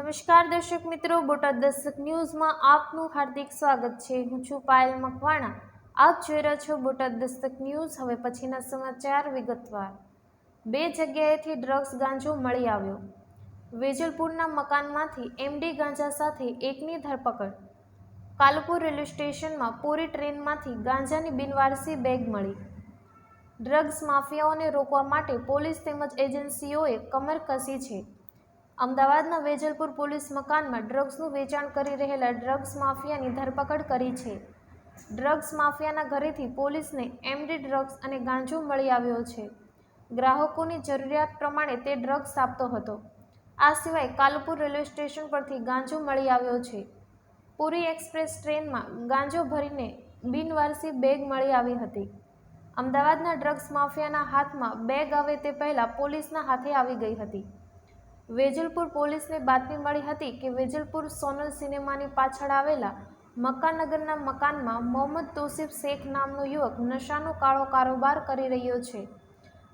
નમસ્કાર દર્શક મિત્રો, બોટાદ દસ્તક ન્યૂઝમાં આપનું હાર્દિક સ્વાગત છે। હું છું પાયલ મકવાણા। આપ જોઈ રહ્યા છો બોટાદ દસ્તક ન્યૂઝ। હવે પછીના સમાચાર વિગતવાર। બે જગ્યાએથી ડ્રગ્સ ગાંજો મળી આવ્યો। વેજલપુરના મકાનમાંથી એમડી ગાંજા સાથે એકની ધરપકડ। કાલુપુર રેલવે સ્ટેશનમાં પૂરી ટ્રેનમાંથી ગાંજાની બિનવારસી બેગ મળી। ડ્રગ્સ માફિયાઓને રોકવા માટે પોલીસ તેમજ એજન્સીઓએ કમર કસી છે। અમદાવાદના વેજલપુર પોલીસ મકાનમાં ડ્રગ્સનું વેચાણ કરી રહેલા ડ્રગ્સ માફિયાની ધરપકડ કરી છે। ડ્રગ્સ માફિયાના ઘરેથી પોલીસને એમડી ડ્રગ્સ અને ગાંજો મળી આવ્યો છે। ગ્રાહકોની જરૂરિયાત પ્રમાણે તે ડ્રગ્સ આપતો હતો। આ સિવાય કાલુપુર રેલવે સ્ટેશન પરથી ગાંજો મળી આવ્યો છે। પુરી એક્સપ્રેસ ટ્રેનમાં ગાંજો ભરીને બિનવારસી બેગ મળી આવી હતી। અમદાવાદના ડ્રગ્સ માફિયાના હાથમાં બેગ આવે તે પહેલા પોલીસના હાથે આવી ગઈ હતી। વેજલપુર પોલીસને બાતમી મળી હતી કે વેજલપુર સોનલ સિનેમાની પાછળ આવેલા મક્કાનગરના મકાનમાં મોહમ્મદ તોસીફ શેખ નામનો યુવક નશાનો કાળો કારોબાર કરી રહ્યો છે।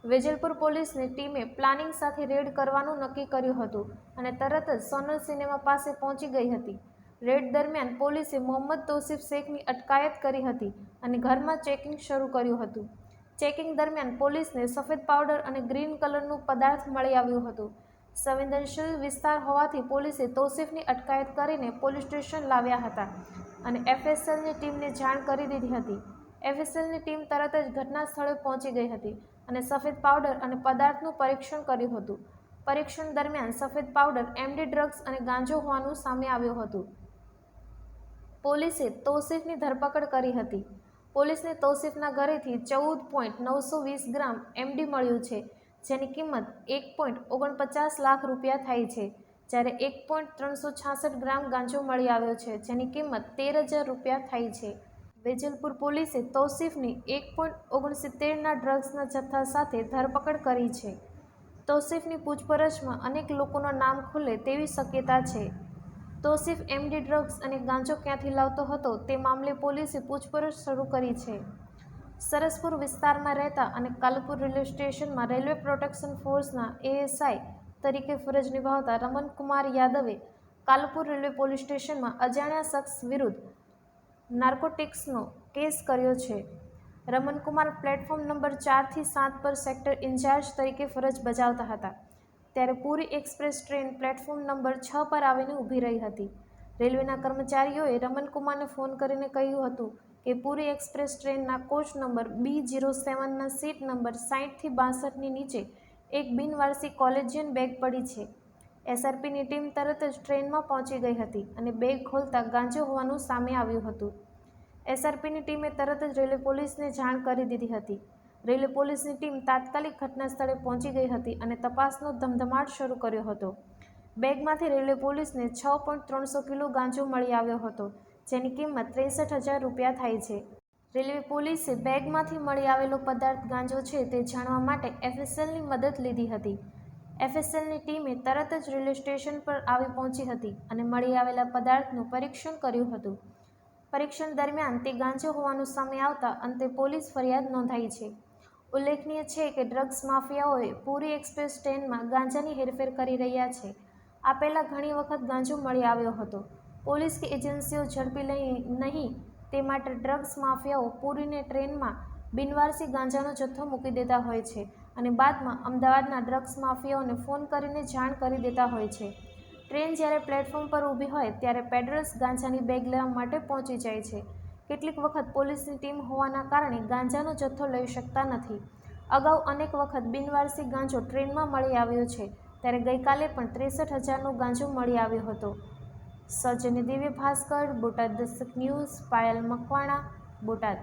વેજલપુર પોલીસની ટીમે પ્લાનિંગ સાથે રેડ કરવાનું નક્કી કર્યું હતું અને તરત જ સોનલ સિનેમા પાસે પહોંચી ગઈ હતી। રેડ દરમિયાન પોલીસે મોહમ્મદ તોસીફ શેખની અટકાયત કરી હતી અને ઘરમાં ચેકિંગ શરૂ કર્યું હતું। ચેકિંગ દરમિયાન પોલીસને સફેદ પાવડર અને ગ્રીન કલરનું પદાર્થ મળી આવ્યું હતું। સંવેદનશીલ વિસ્તાર હોવાથી પોલીસે તોસીફની અટકાયત કરીને પોલીસ સ્ટેશન લાવ્યા હતા અને એફએસએલની ટીમને જાણ કરી દીધી હતી। એફએસએલની ટીમ તરત જ ઘટના સ્થળે પહોંચી ગઈ હતી અને સફેદ પાવડર અને પદાર્થનું પરીક્ષણ કર્યું હતું। પરીક્ષણ દરમિયાન સફેદ પાવડર એમડી ડ્રગ્સ અને ગાંજો હોવાનું સામે આવ્યું હતું। પોલીસે તોસીફની ધરપકડ કરી હતી। પોલીસને તોસીફના ઘરેથી 14.920 ગ્રામ એમડી મળ્યું છે, જેની કિંમત 1.49 લાખ રૂપિયા થાય છે, જ્યારે 1.366 ગ્રામ ગાંજો મળી આવ્યો છે, જેની કિંમત 13,000 રૂપિયા થાય છે। વેજલપુર પોલીસે તોસીફની 1.69ના ડ્રગ્સના જથ્થા સાથે ધરપકડ કરી છે। તોસીફની પૂછપરછમાં અનેક લોકોના નામ ખુલે તેવી શક્યતા છે। તોસીફ એમડી ડ્રગ્સ અને ગાંજો ક્યાંથી લાવતો હતો તે મામલે પોલીસે પૂછપરછ શરૂ કરી છે। સરસપુર વિસ્તારમાં રહેતા અને કાલુપુર રેલવે સ્ટેશનમાં રેલવે પ્રોટેક્શન ફોર્સના એએસઆઈ તરીકે ફરજ નિભાવતા રમનકુમાર યાદવે કાલુપુર રેલવે પોલીસ સ્ટેશનમાં અજાણ્યા શખ્સ વિરુદ્ધ નાર્કોટિક્સનો કેસ કર્યો છે। રમનકુમાર પ્લેટફોર્મ નંબર 4 થી 7 પર સેક્ટર ઇન્ચાર્જ તરીકે ફરજ બજાવતા હતા, ત્યારે પૂરી એક્સપ્રેસ ટ્રેન પ્લેટફોર્મ નંબર 6 પર આવીને ઊભી રહી હતી। રેલવેના કર્મચારીઓએ રમનકુમારને ફોન કરીને કહ્યું હતું કે પૂરી એક્સપ્રેસ ટ્રેનના કોચ નંબર B07ના સીટ નંબર 60 થી 62ની નીચે એક બિનવારસી કોલેજિયન બેગ પડી છે। એસઆરપીની ટીમ તરત જ ટ્રેનમાં પહોંચી ગઈ હતી અને બેગ ખોલતા ગાંજો હોવાનું સામે આવ્યું હતું। એસઆરપીની ટીમે તરત જ રેલવે પોલીસને જાણ કરી દીધી હતી। રેલવે પોલીસની ટીમ તાત્કાલિક ઘટના સ્થળે પહોંચી ગઈ હતી અને તપાસનો ધમધમાટ શરૂ કર્યો હતો। બેગમાંથી રેલવે પોલીસને 6.300 કિલો ગાંજો મળી આવ્યો હતો, જેની કિંમત 63,000 રૂપિયા થાય છે। રેલવે પોલીસે બેગમાંથી મળી આવેલો પદાર્થ ગાંજો છે તે જાણવા માટે એફએસએલની મદદ લીધી હતી। એફએસએલની ટીમે તરત જ રેલવે સ્ટેશન પર આવી પહોંચી હતી અને મળી આવેલા પદાર્થનું પરીક્ષણ કર્યું હતું। પરીક્ષણ દરમિયાન તે ગાંજો હોવાનું સામે આવતા અંતે પોલીસ ફરિયાદ નોંધાઈ છે। ઉલ્લેખનીય છે કે ડ્રગ્સ માફિયાઓએ પૂરી એક્સપ્રેસ ટ્રેનમાં ગાંજાની હેરફેર કરી રહ્યા છે। આ પહેલાં ઘણી વખત ગાંજો મળી આવ્યો હતો। પોલીસ કે એજન્સીઓ ઝડપી નહીં તે માટે ડ્રગ્સ માફિયાઓ પૂરીને ટ્રેનમાં બિનવારસી ગાંજાનો જથ્થો મૂકી દેતા હોય છે અને બાદમાં અમદાવાદના ડ્રગ્સ માફિયાઓને ફોન કરીને જાણ કરી દેતા હોય છે। ટ્રેન જ્યારે પ્લેટફોર્મ પર ઊભી હોય ત્યારે પેડલર્સ ગાંજાની બેગ લેવા માટે પહોંચી જાય છે। કેટલીક વખત પોલીસની ટીમ હોવાના કારણે ગાંજાનો જથ્થો લઈ શકતા નથી। અગાઉ અનેક વખત બિનવારસી ગાંજો ટ્રેનમાં મળી આવ્યો છે, ત્યારે ગઈકાલે પણ 63,000નો ગાંજો મળી આવ્યો હતો। સૌજન્ય દિવ્ય ભાસ્કર, બોટાદ દસ્તક ન્યૂઝ, પાયલ મકવાણા, બોટાદ।